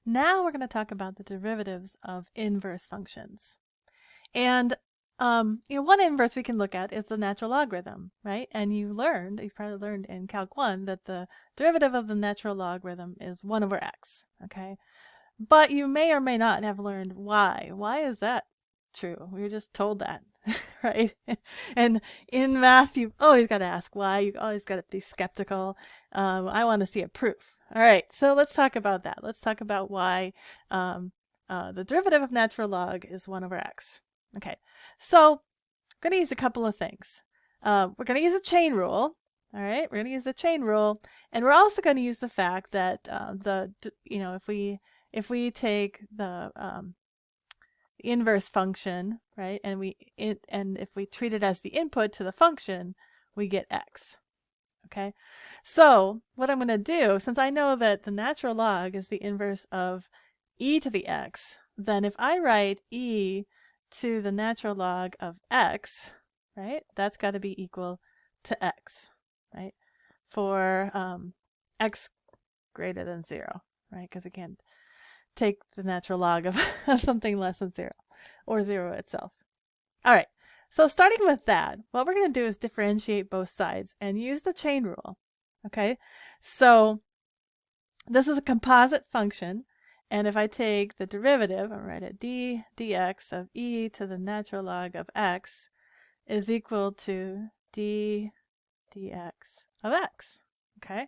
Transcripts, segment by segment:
Now we're going to talk about the derivatives of inverse functions. And one inverse we can look at is the natural logarithm, right? And you've probably learned in Calc 1 that the derivative of the natural logarithm is 1 over x, okay? But you may or may not have learned why. Why is that true? We were just told that, right? And in math, you've always got to ask why. You've always got to be skeptical. I want to see a proof. All right, so let's talk about that. Let's talk about why the derivative of natural log is 1 over x. Okay, so I'm going to use a couple of things. We're going to use a chain rule. All right, we're going to use the chain rule, and we're also going to use the fact that if we take the inverse function, right, and if we treat it as the input to the function, we get x. Okay, so what I'm going to do, since I know that the natural log is the inverse of e to the x, then if I write e to the natural log of x, right, that's got to be equal to x, right, for x greater than 0, right, because we can't take the natural log of something less than 0 or 0 itself. All right, so starting with that, what we're going to do is differentiate both sides and use the chain rule. Okay, so this is a composite function, and if I take the derivative, I'll write it d dx of e to the natural log of x is equal to d dx of x. Okay,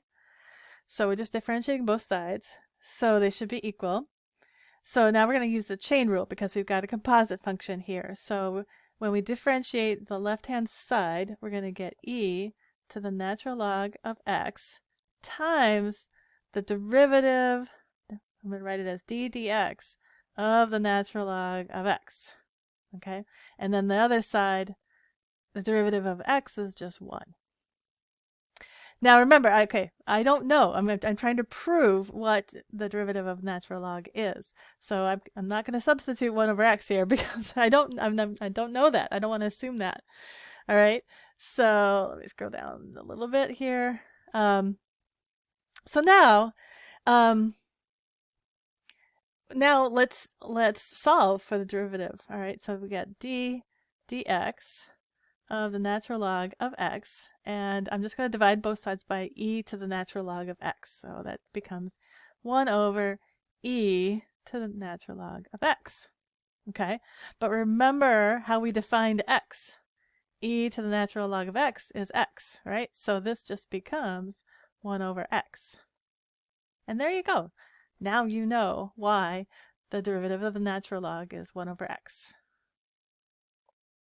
so we're just differentiating both sides, so they should be equal. So now we're going to use the chain rule because we've got a composite function here. So when we differentiate the left-hand side, we're going to get e to the natural log of x times the derivative, I'm going to write it as d dx of the natural log of x. Okay, and then the other side, the derivative of x is just 1. Now remember, okay, I don't know. I'm trying to prove what the derivative of natural log is. So I'm not going to substitute 1 over x here because I don't know that. I don't want to assume that. All right. So let me scroll down a little bit here. So now let's solve for the derivative. All right. So we got d dx of the natural log of x, and I'm just going to divide both sides by e to the natural log of x. So that becomes 1 over e to the natural log of x. Okay, but remember how we defined x. E to the natural log of x is x, right? So this just becomes 1 over x. And there you go. Now you know why the derivative of the natural log is 1 over x.